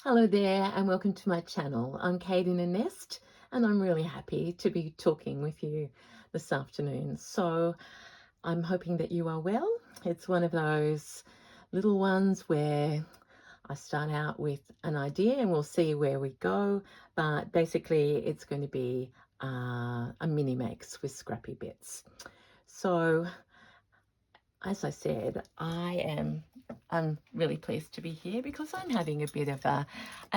Hello there and welcome to my channel. I'm Kate in a Nest and I'm really happy to be talking with you this afternoon. So I'm hoping that you are well. It's one of those little ones where I start out with an idea and we'll see where we go, but basically it's going to be a mini makes with Scrappy Bits. So as I said, I'm really pleased to be here because I'm having a bit of a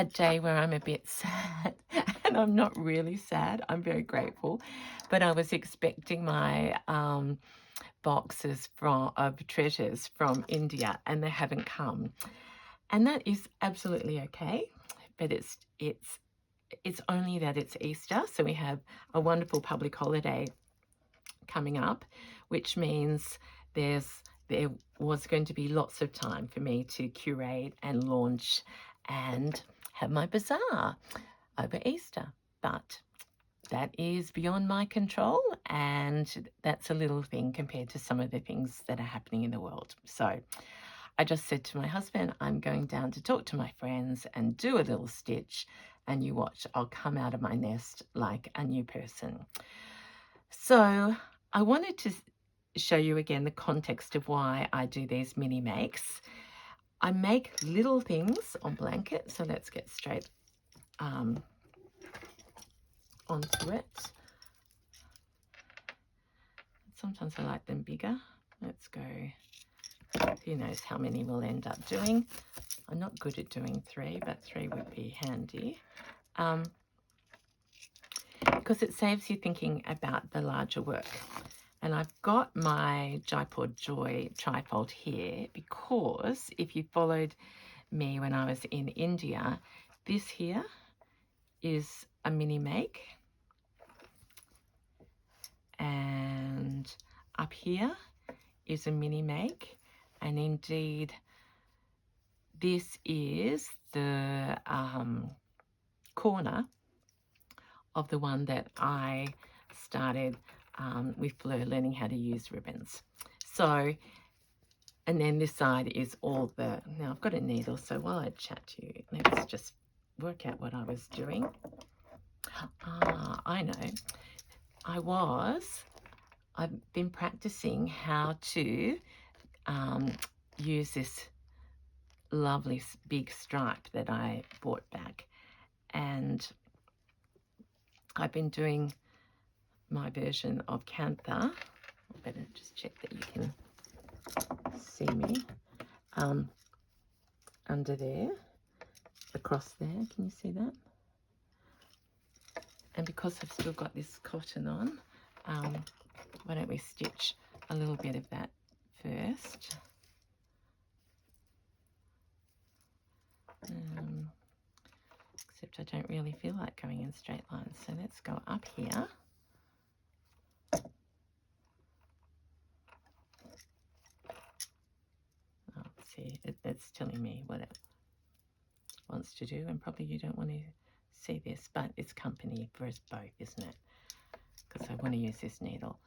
day where I'm a bit sad. And I'm not really sad, I'm very grateful, but I was expecting my boxes of treasures from India and they haven't come, and that is absolutely okay. But it's only that it's Easter, so we have a wonderful public holiday coming up, which means there was going to be lots of time for me to curate and launch and have my bazaar over Easter. But that is beyond my control, and that's a little thing compared to some of the things that are happening in the world. So I just said to my husband, I'm going down to talk to my friends and do a little stitch, and you watch, I'll come out of my nest like a new person. So I wanted to show you again the context of why I do these mini makes. I make little things on blankets, so let's get straight onto it. Sometimes I like them bigger. Let's go. Who knows how many we'll end up doing. I'm not good at doing 3, but 3 would be handy. Because it saves you thinking about the larger work. And I've got my Jaipur Joy trifold here because if you followed me when I was in India, this here is a mini make. And up here is a mini make. And indeed, this is the corner of the one that I started with Blur, learning how to use ribbons. So, and then this side is all the, now I've got a needle, so while I chat to you, let's just work out what I was doing. I know. I've been practicing how to use this lovely big stripe that I bought back, and I've been doing my version of Kantha. I better just check that you can see me under there, across there. Can you see that? And because I've still got this cotton on, why don't we stitch a little bit of that first? Except I don't really feel like going in straight lines, so let's go up here. Oh, see, it's telling me what it wants to do, and probably you don't want to see this, but it's company for us both, isn't it? Because I want to use this needle.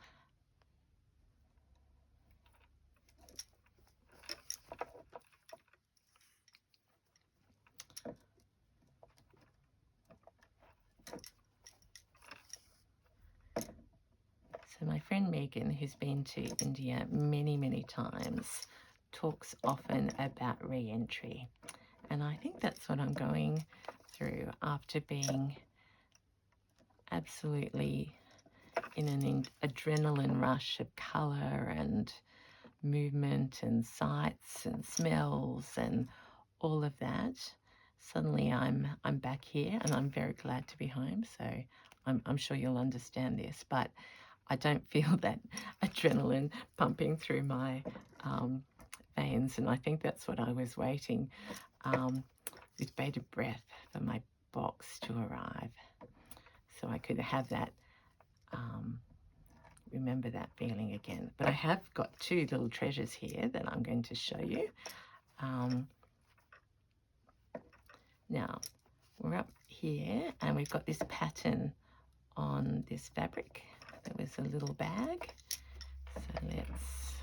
So my friend Megan, who's been to India many, many times, talks often about re-entry. And I think that's what I'm going through after being absolutely in an adrenaline rush of colour and movement and sights and smells and all of that. Suddenly I'm back here, and I'm very glad to be home. So I'm sure you'll understand this, but I don't feel that adrenaline pumping through my veins, and I think that's what I was waiting with bated breath for my box to arrive, so I could have that, remember that feeling again. But I have got 2 little treasures here that I'm going to show you. Now, we're up here, and we've got this pattern on this fabric. That was a little bag. So let's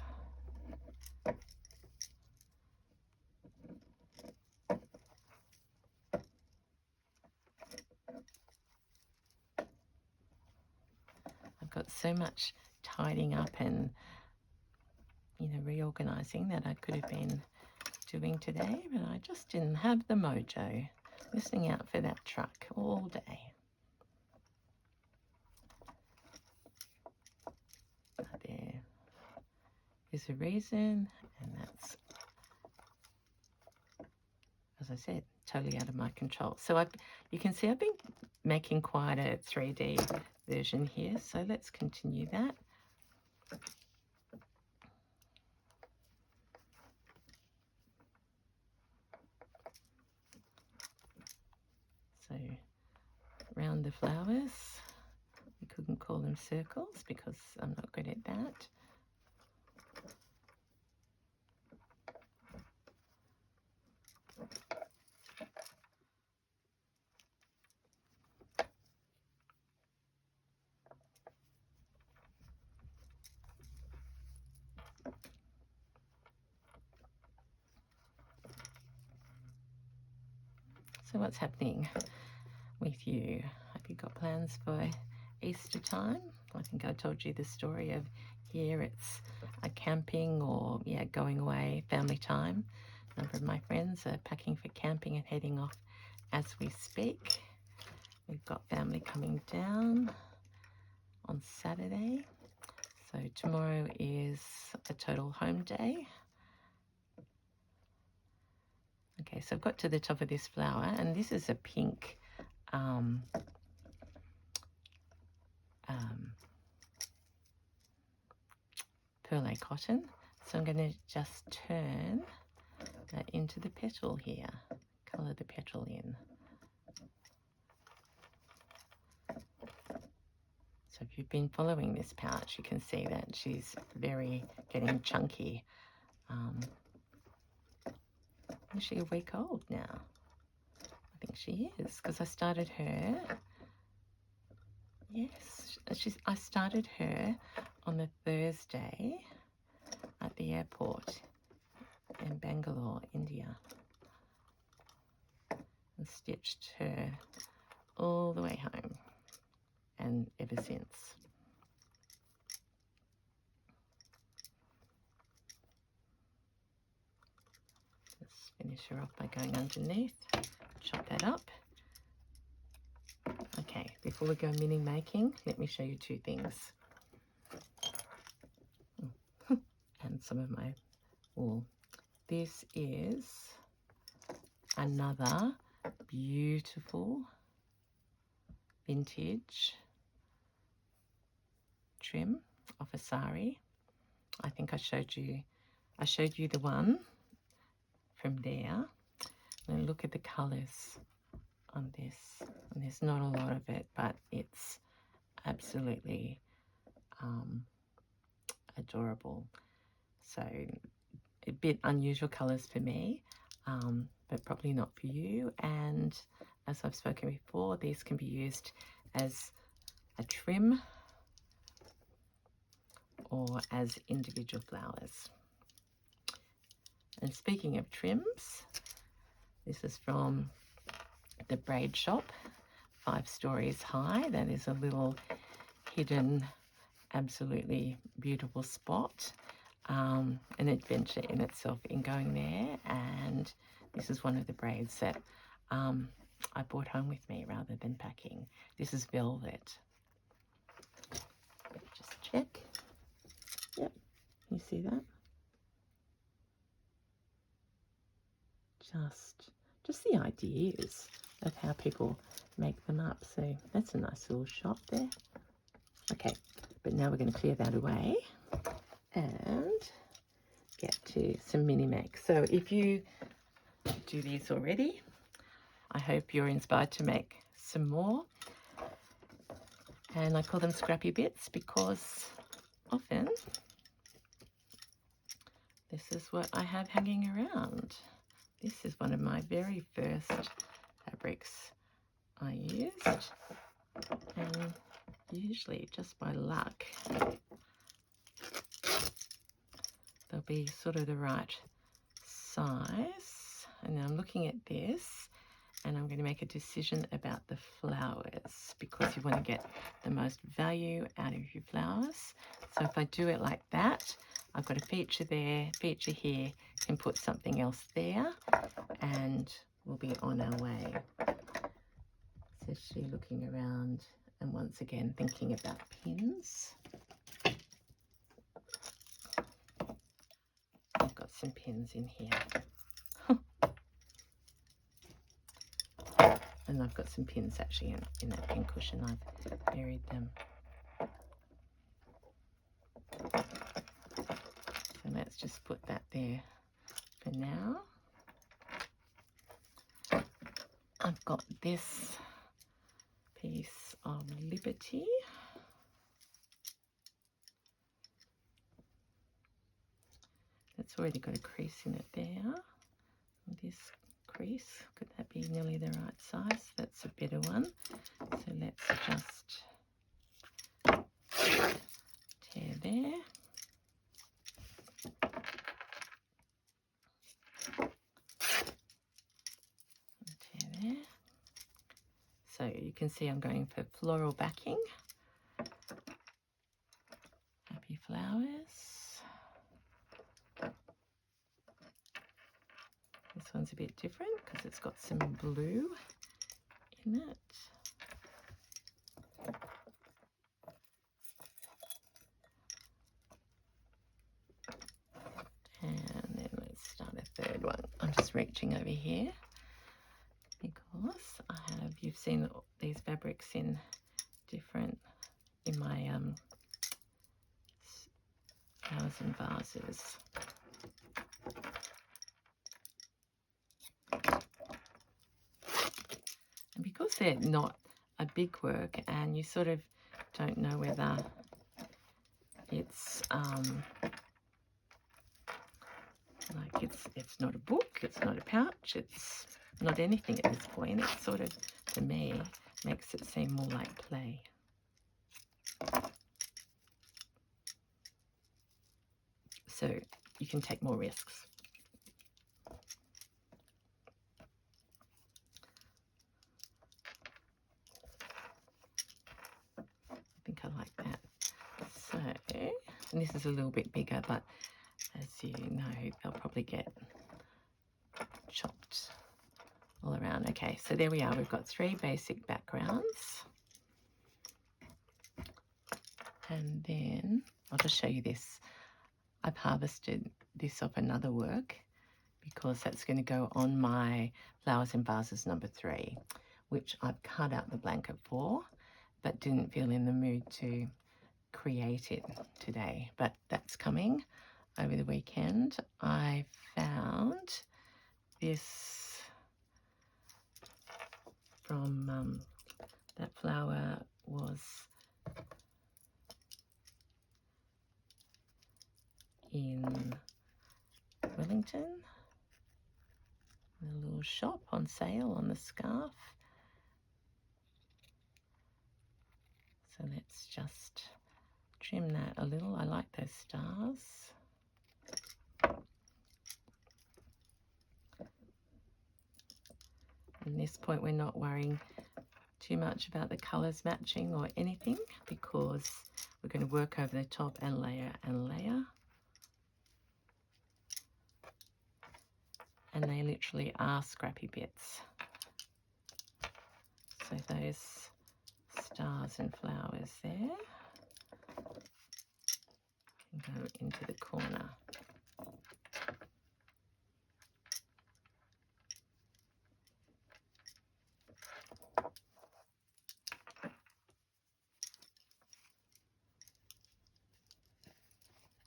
got so much tidying up and, you know, reorganizing that I could have been doing today, but I just didn't have the mojo. Listening out for that truck all day. There is a reason, and that's, as I said, totally out of my control. So you can see I've been making quite a 3D version here, so let's continue that. So round the flowers. We couldn't call them circles because I'm not good at that. So what's happening with you? Have you got plans for Easter time? I think I told you the story of here it's a camping or going away family time. A number of my friends are packing for camping and heading off as we speak. We've got family coming down on Saturday. So tomorrow is a total home day. Okay, so I've got to the top of this flower, and this is a pink perle cotton. So I'm going to just turn that into the petal here, colour the petal in. So if you've been following this pouch, you can see that she's getting chunky. Is she a week old now? I think she is, because I started her. Yes, I started her on the Thursday at the airport in Bangalore, India, and stitched her all the way home, and ever since. Let's finish her off by going underneath, chop that up. Okay, before we go mini making, let me show you two things. And some of my wool. This is another beautiful vintage trim of a sari. I think I showed you the one from there. And look at the colours on this. And there's not a lot of it, but it's absolutely adorable. So a bit unusual colours for me, but probably not for you. And as I've spoken before, these can be used as a trim or as individual flowers. And speaking of trims, this is from the Braid Shop, 5 stories high. That is a little hidden, absolutely beautiful spot. An adventure in itself in going there, and this is one of the braids that I brought home with me rather than packing. This is velvet. Just check. Yep, you see that? Just the ideas of how people make them up. So that's a nice little shot there. Okay, but now we're going to clear that away and get to some mini makes. So if you do these already, I hope you're inspired to make some more. And I call them Scrappy Bits because often this is what I have hanging around. This is one of my very first fabrics I used, and usually just by luck they'll be sort of the right size. And I'm looking at this, and I'm going to make a decision about the flowers because you want to get the most value out of your flowers. So if I do it like that, I've got a feature there, feature here, can put something else there, and we'll be on our way. Especially looking around and once again thinking about pins. I've got some pins in here. And I've got some pins actually in that pin cushion. I've buried them. So let's just put that there for now. I've got this piece of Liberty. It's already got a crease in it there. This crease, could that be nearly the right size? That's a better one. So let's just tear there. Tear there. So you can see I'm going for floral backing. Happy flowers. This one's a bit different because it's got some blue in it. And then let's start a third one. I'm just reaching over here because you've seen these fabrics in my flowers and vases. And because they're not a big work and you sort of don't know whether it's like it's not a book, it's not a pouch, it's not anything at this point. It sort of, to me, makes it seem more like play. So you can take more risks. I think I like that. So, and this is a little bit bigger, but as you know, they'll probably get chopped all around. Okay, so there we are. We've got 3 basic backgrounds. And then I'll just show you this. I've harvested this off another work because that's going to go on my Flowers and Vases number 3, which I've cut out the blanket for, but didn't feel in the mood to create it today. But that's coming over the weekend. I found this from that flower was in Wellington, a little shop on sale on the scarf. So let's just trim that a little. I like those stars. At this point, we're not worrying too much about the colours matching or anything because we're going to work over the top and layer and layer. And they literally are scrappy bits. So those stars and flowers there can go into the corner.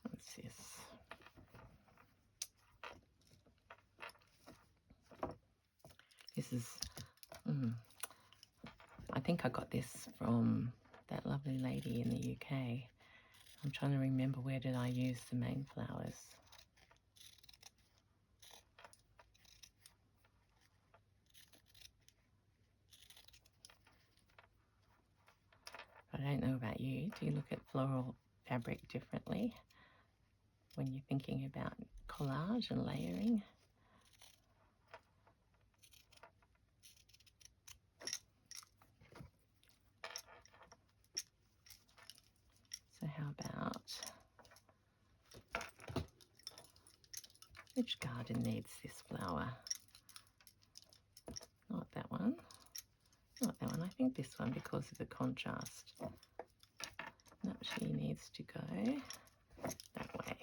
What's this? This is, I think I got this from that lovely lady in the UK. I'm trying to remember, where did I use the main flowers? I don't know about you. Do you look at floral fabric differently when you're thinking about collage and layering? Which garden needs this flower? Not that one. Not that one. I think this one, because of the contrast. No, she needs to go that way.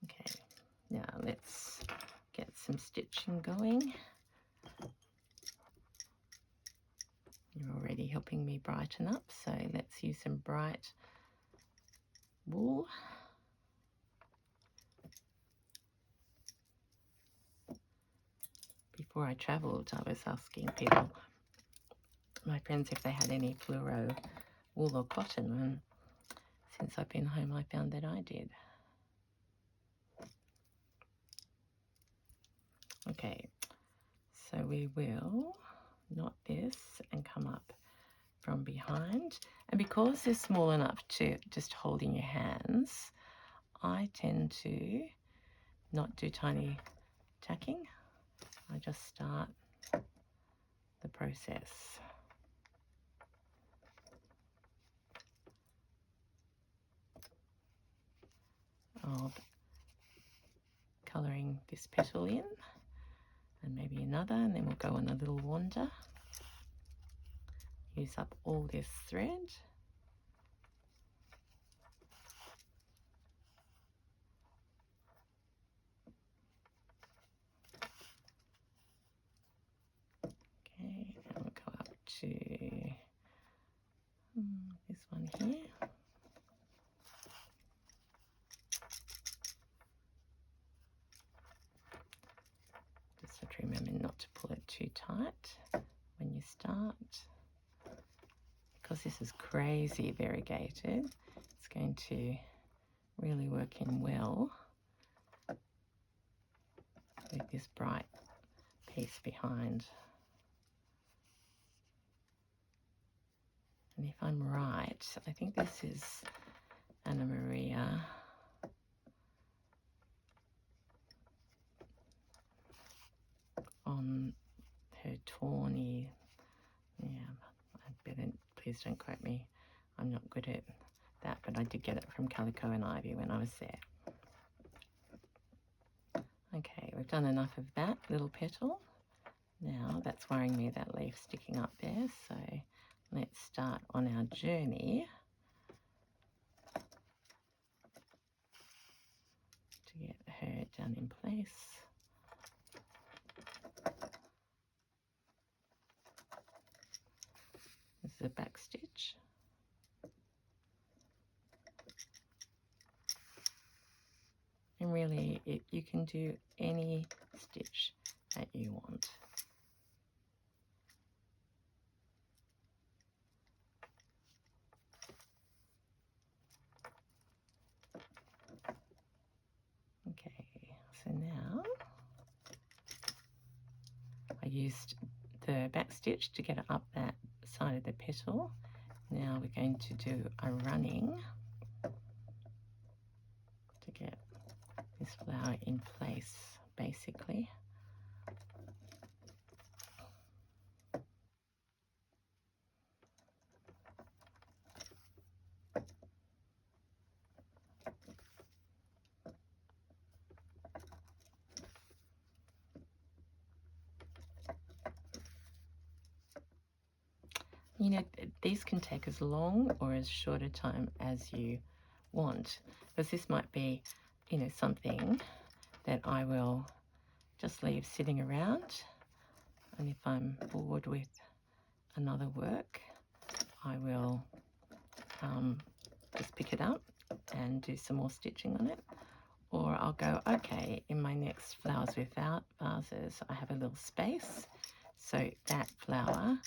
Okay, now let's get some stitching going. You're already helping me brighten up, so let's use some bright wool. Before I travelled, I was asking people, my friends, if they had any fluoro wool or cotton, and since I've been home I found that I did. Okay, so we will knot this and come up from behind, and because they're small enough to just hold in your hands, I tend to not do tiny tacking. I just start the process. Of colouring this petal in, and maybe another, and then we'll go on a little wander. Use up all this thread. Okay, and we'll go up to this one here. Just have to remember not to pull it too tight when you start, because this is crazy variegated. It's going to really work in well with this bright piece behind. And if I'm right, I think this is Anna Maria on her tawny. Yeah, I better, please don't quote me. I'm not good at that, but I did get it from Calico and Ivy when I was there. Okay, we've done enough of that little petal. Now that's worrying me, that leaf sticking up there, so let's start on our journey to get her down in place. This is a back stitch. And really, you can do any stitch that you want. Okay, so now I used the back stitch to get it up that side of the petal. Now we're going to do a running to get this flower in place, basically. You know, these can take as long or as short a time as you want, because this might be, you know, something that I will just leave sitting around, and if I'm bored with another work, I will just pick it up and do some more stitching on it. Or I'll go, okay, in my next flowers without vases, I have a little space, so that flower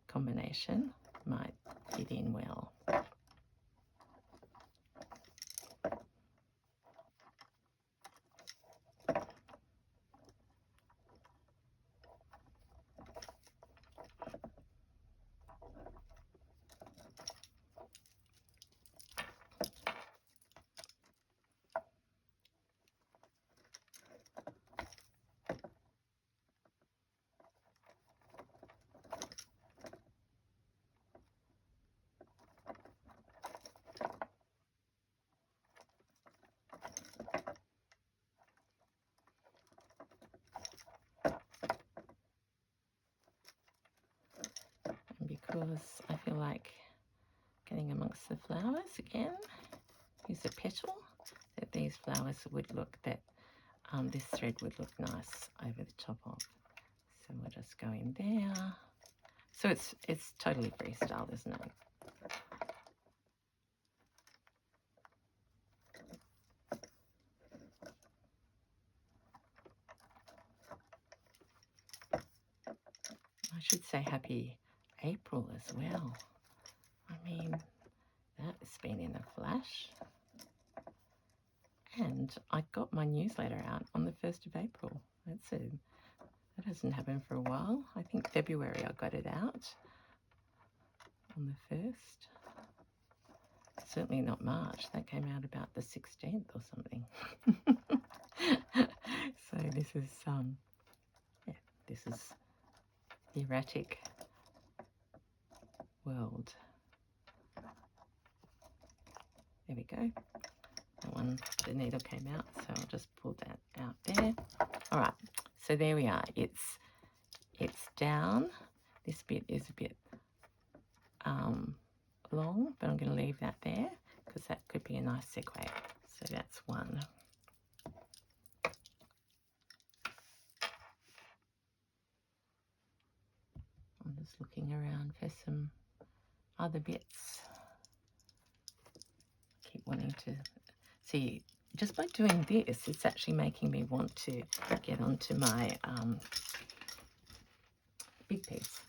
combination might fit in well. because I feel like getting amongst the flowers again. Here's a petal that these flowers would look, that this thread would look nice over the top of. So we'll just go in there. So it's totally freestyle, isn't it? I should say happy April as well. I mean, that's been in a flash. And I got my newsletter out on the 1st of April. That hasn't happened for a while. I think February I got it out on the 1st. Certainly not March. That came out about the 16th or something. So this is this is the erratic world. There we go. That one, the needle came out, so I'll just pull that out there. All right, so there we are. It's down. This bit is a bit long, but I'm going to leave that there because that could be a nice segue. So that's one. I'm just looking around for some other bits. Keep wanting to see, just by doing this, it's actually making me want to get onto my big piece.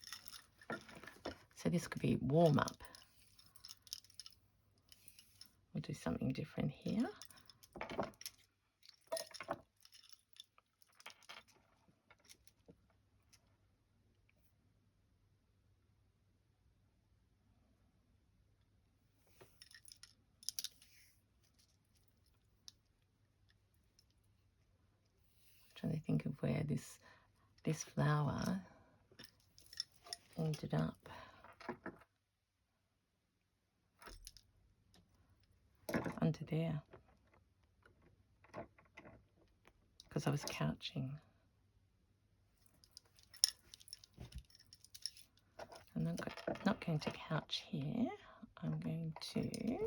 So this could be warm up. We'll do something different here. Trying to think of where this flower ended up. Under there, because I was couching. I'm not going to couch here. I'm going to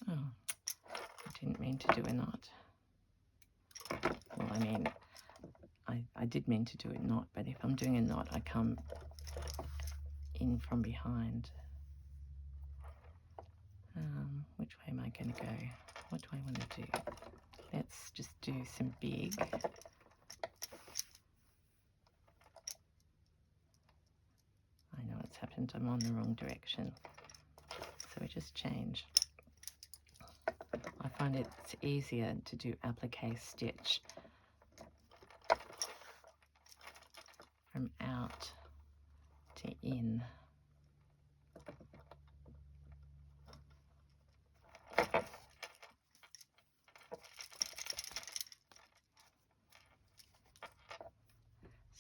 I didn't mean to do a knot. Well, I mean, I did mean to do a knot, but if I'm doing a knot, I come in from behind. Which way am I going to go? What do I want to do? Let's just do some big. I know what's happened. I'm on the wrong direction. So we just change. I find it's easier to do applique stitch from out to in.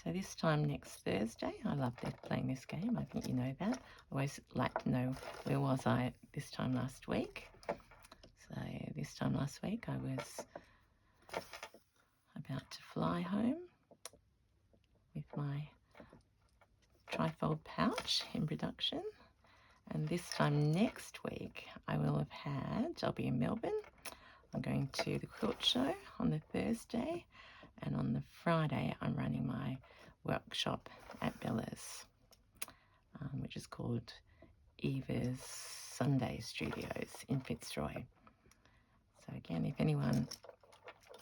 So this time next Thursday, I love playing this game. I think you know that. I always like to know where was I this time last week. So this time last week I was about to fly home with my trifold pouch in production. And this time next week I'll be in Melbourne. I'm going to the quilt show on the Thursday, and on the Friday I'm running my workshop at Bella's, which is called Eva's Sunday Studios in Fitzroy. So again, if anyone,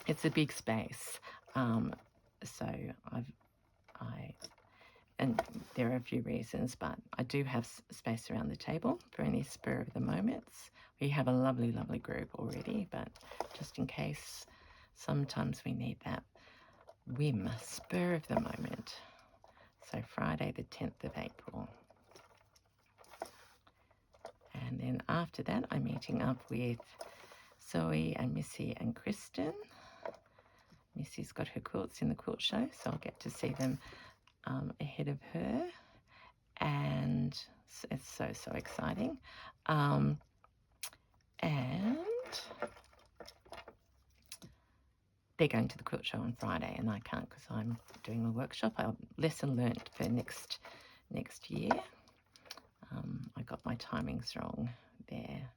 it's a big space, so and there are a few reasons, but I do have space around the table for any spur of the moments. We have a lovely, lovely group already, but just in case, sometimes we need that whim, spur of the moment. So Friday the 10th of April. And then after that, I'm meeting up with Zoe and Missy and Kristen. Missy's got her quilts in the quilt show, so I'll get to see them ahead of her, and it's so exciting. And they're going to the quilt show on Friday, and I can't because I'm doing a workshop. A lesson learnt for next year. I got my timings wrong there.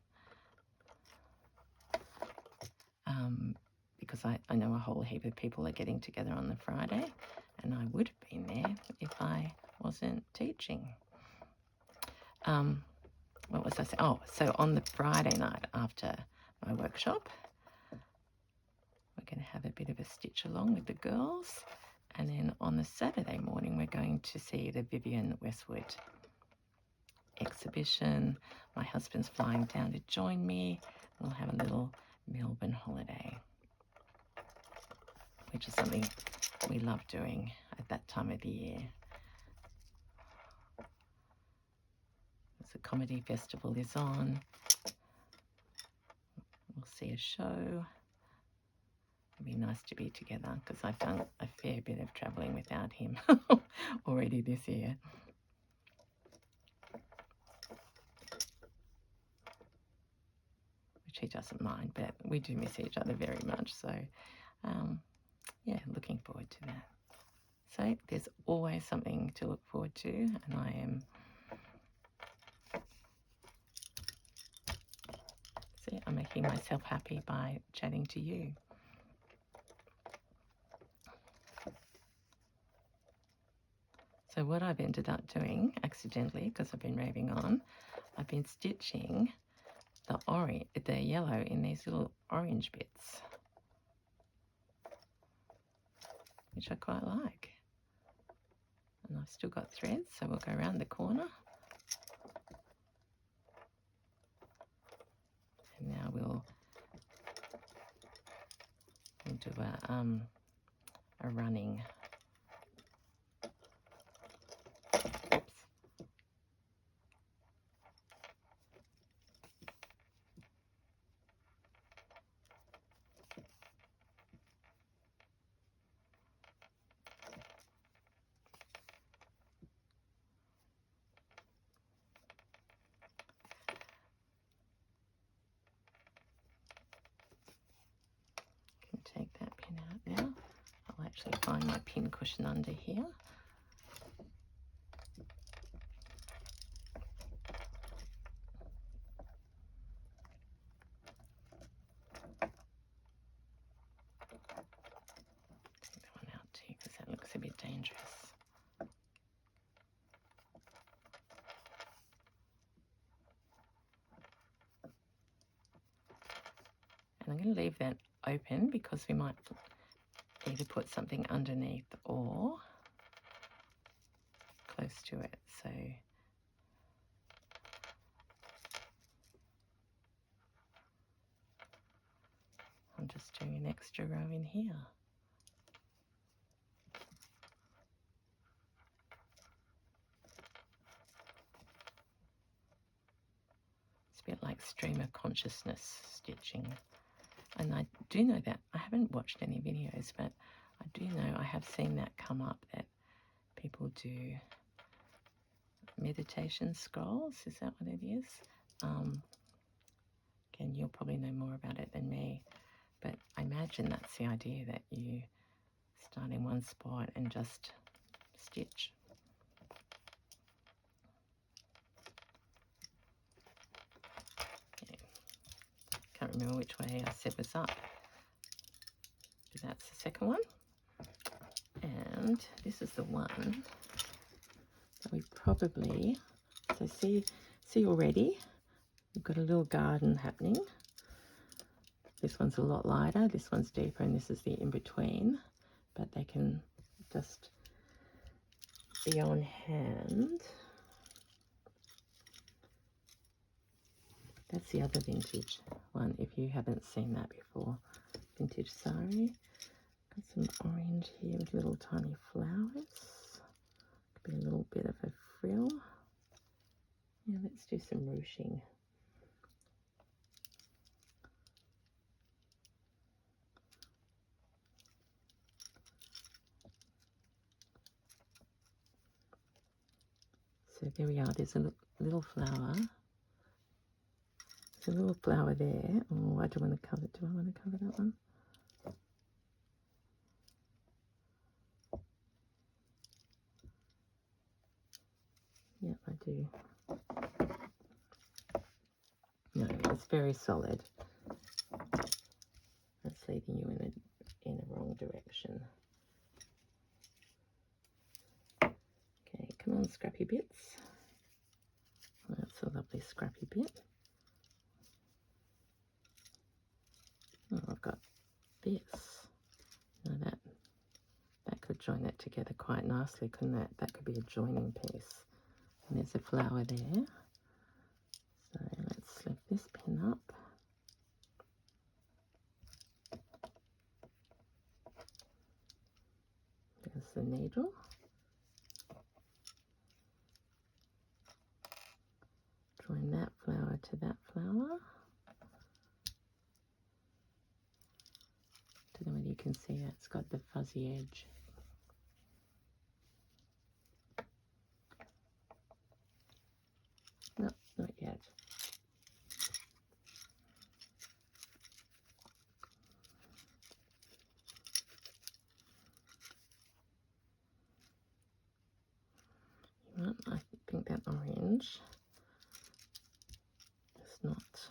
Because I know a whole heap of people are getting together on the Friday, and I would have been there if I wasn't teaching. What was I saying? Oh, so on the Friday night after my workshop, we're going to have a bit of a stitch along with the girls, and then on the Saturday morning we're going to see the Vivian Westwood exhibition. My husband's flying down to join me. We'll have a little Melbourne holiday, which is something we love doing at that time of the year. As the comedy festival is on, we'll see a show. It'd be nice to be together because I've done a fair bit of travelling without him already this year. Which he doesn't mind, but we do miss each other very much. So, yeah, looking forward to that. So there's always something to look forward to, and I am I'm making myself happy by chatting to you. So what I've ended up doing accidentally, because I've been raving on, I've been stitching the yellow in these little orange bits, which I quite like. And I've still got threads, so we'll go around the corner. And now we'll do a running. Oops. Take that pin out now. I'll actually find my pin cushion under here. Take that one out too because that looks a bit dangerous. And I'm going to leave that open because we might either put something underneath or close to it. So I'm just doing an extra row in here. It's a bit like stream of consciousness stitching. And I do know that, I haven't watched any videos, but I do know I have seen that come up, that people do meditation scrolls. Is that what it is? Again, you'll probably know more about it than me, but I imagine that's the idea, that you start in one spot and just stitch. Can't remember which way I said was up. But that's the second one. And this is the one that we probably, so see already, we've got a little garden happening. This one's a lot lighter, this one's deeper, and this is the in-between. But they can just be on hand. That's the other vintage one, if you haven't seen that before. Vintage sari. Got some orange here with little tiny flowers. Could be a little bit of a frill. Yeah, let's do some ruching. So there we are, there's a little flower. There's a little flower there. Oh, I don't want to cover, do I want to cover that one? Yep, I do. No, it's very solid. That's leading you in a wrong direction. Okay, come on, Scrappy Bits. That's a lovely scrappy bit. Oh, I've got this. Now that could join it together quite nicely, couldn't it? That could be a joining piece. And there's a flower there. So let's slip this pin up. There's the needle. Join that flower to that flower. Don't know whether you can see it. It's got the fuzzy edge. No, not yet. I think that orange is not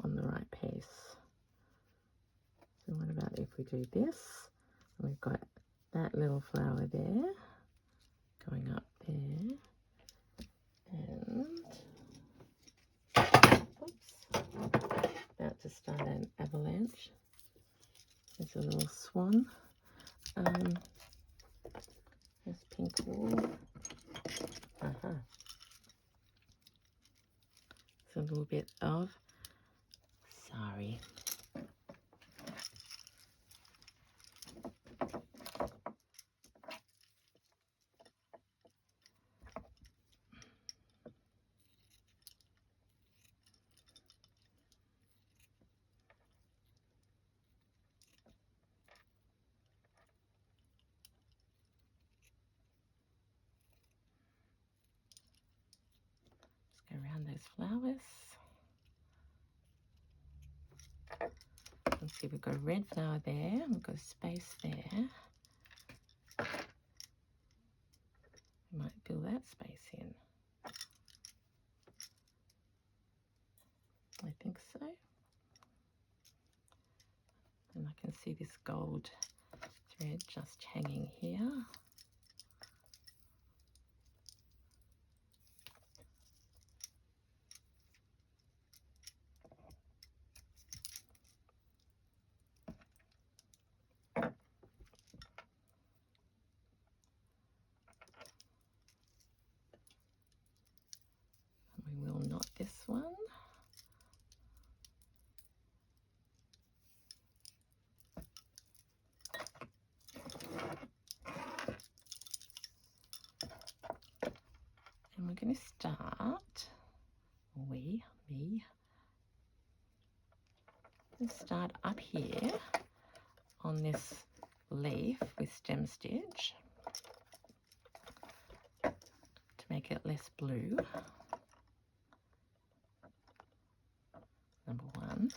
on the right piece. So what about if we do this? We've got that little flower there going up there, and oops, about to start an avalanche. There's a little swan. There's pink wool. It's a little bit of sorry. Go around those flowers. Let's see, we've got a red flower there, we've got a space there. We might fill that space in. I think so. And I can see this gold thread just hanging here. We will knot this one. And we're going to start, start up here on this leaf with stem stitch to make it less blue. Number one.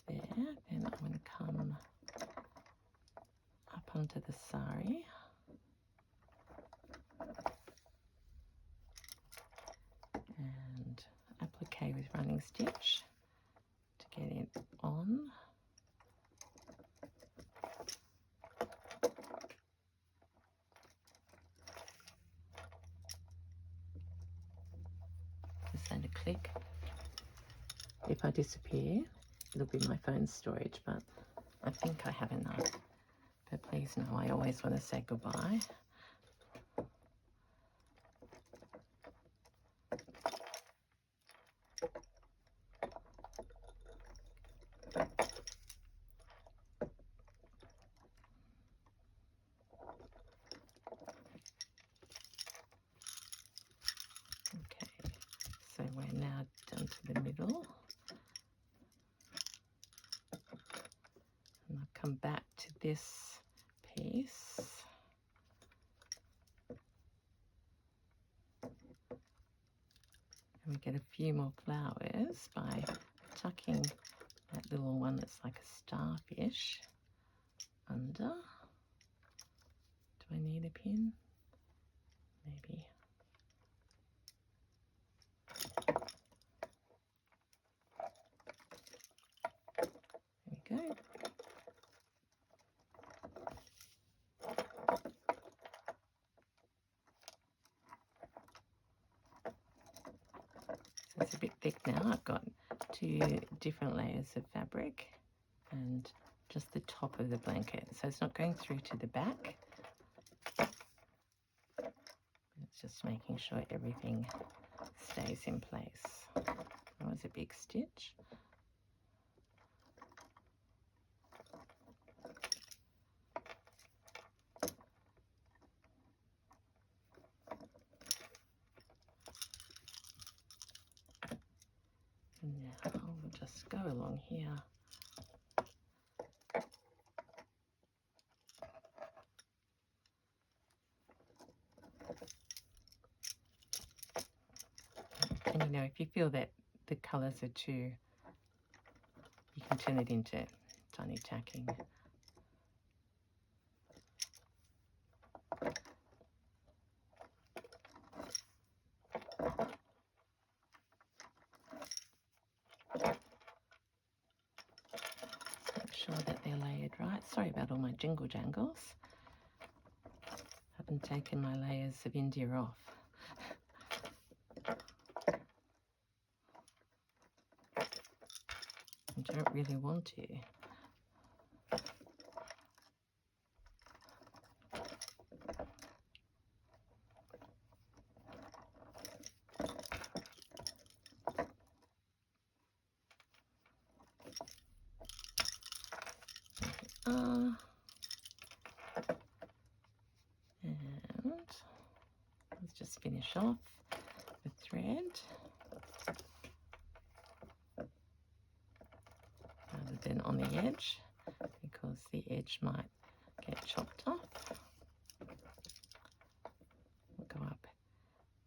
There, then I'm going to come up onto the sari and applique with running stitch to get it on. Just going to click. If I disappear, it'll be my phone storage, but I think I have enough. But please know, I always want to say goodbye. Okay, so we're now down to the middle. come back to this piece. And we get a few more flowers by tucking that little one that's like a starfish under. Do I need a pin? Maybe. There we go. So it's a bit thick now. I've got 2 different layers of fabric and just the top of the blanket. So it's not going through to the back. It's just making sure everything stays in place. That was a big stitch. And now we'll just go along here. And you know, if you feel that the colours are too, you can turn it into tiny tacking. Make sure that they're layered right. Sorry about all my jingle jangles. Haven't taken my layers of India off. I don't really want to. And let's just finish off the thread rather than on the edge, because the edge might get chopped off. We'll go up.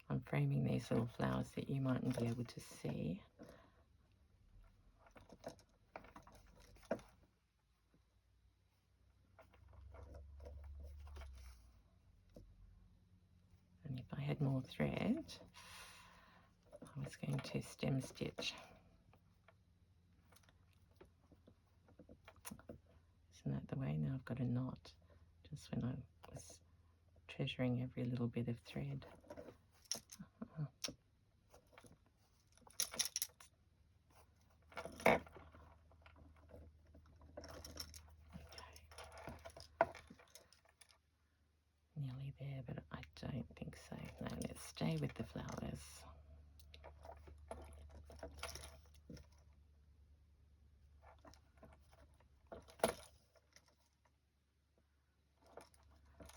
I'm framing these little flowers that you mightn't be able to see. And if I had more thread, I was going to stem stitch. Isn't that the way? Now I've got a knot, just when I was treasuring every little bit of thread. Okay. Nearly there, but I don't think so. No, let's stay with the flowers.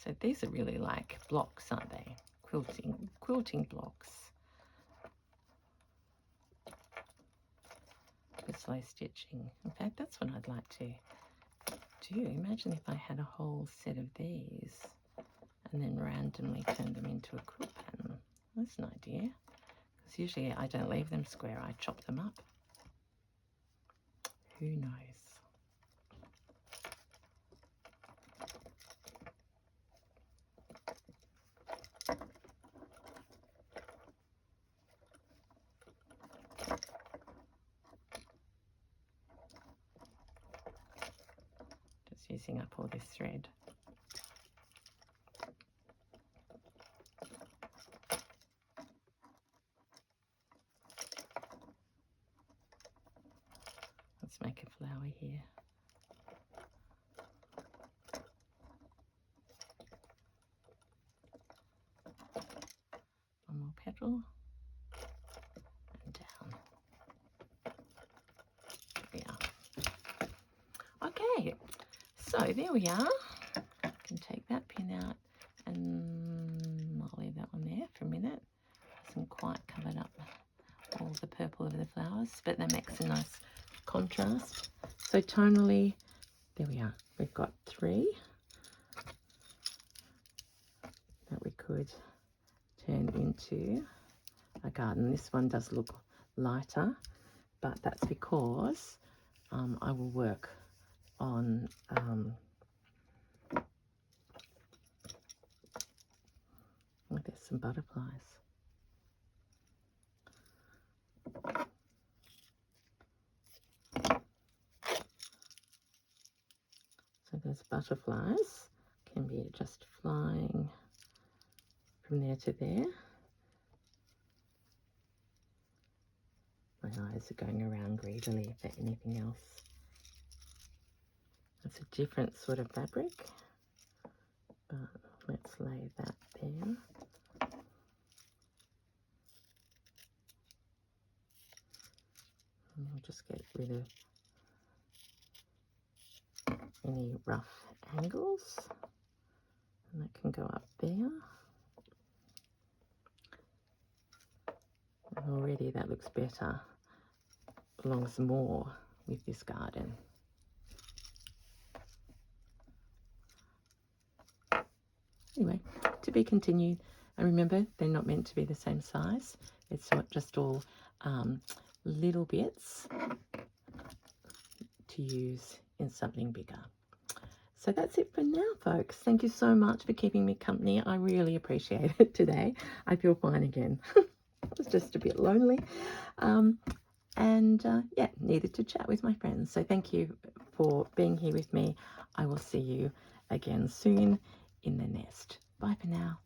So these are really like blocks, aren't they? Quilting blocks. For slow stitching. In fact, that's what I'd like to do. Imagine if I had a whole set of these and then randomly turned them into a quilt pattern. That's an idea. Because usually I don't leave them square, I chop them up. Who knows? Just using up all this thread. Let's make a flower here. One more petal and down. There we are. Okay, so there we are. I can take that pin out and I'll leave that one there for a minute. Hasn't quite covered up all the purple of the flowers, but that makes a nice contrast. So tonally, there we are. We've got 3 that we could turn into a garden. This one does look lighter, but that's because I will work on oh, there's some butterflies. So those butterflies can be just flying from there to there. My eyes are going around greedily for anything else. It's a different sort of fabric, but let's lay that there. And we'll just get rid of any rough angles, and that can go up there. And already that looks better, belongs more with this garden. Anyway, to be continued. And remember, they're not meant to be the same size. It's not just all little bits to use in something bigger. So that's it for now, folks. Thank you so much for keeping me company. I really appreciate it today. I feel fine again. I was just a bit lonely. Yeah, needed to chat with my friends. So thank you for being here with me. I will see you again soon in the nest. Bye for now.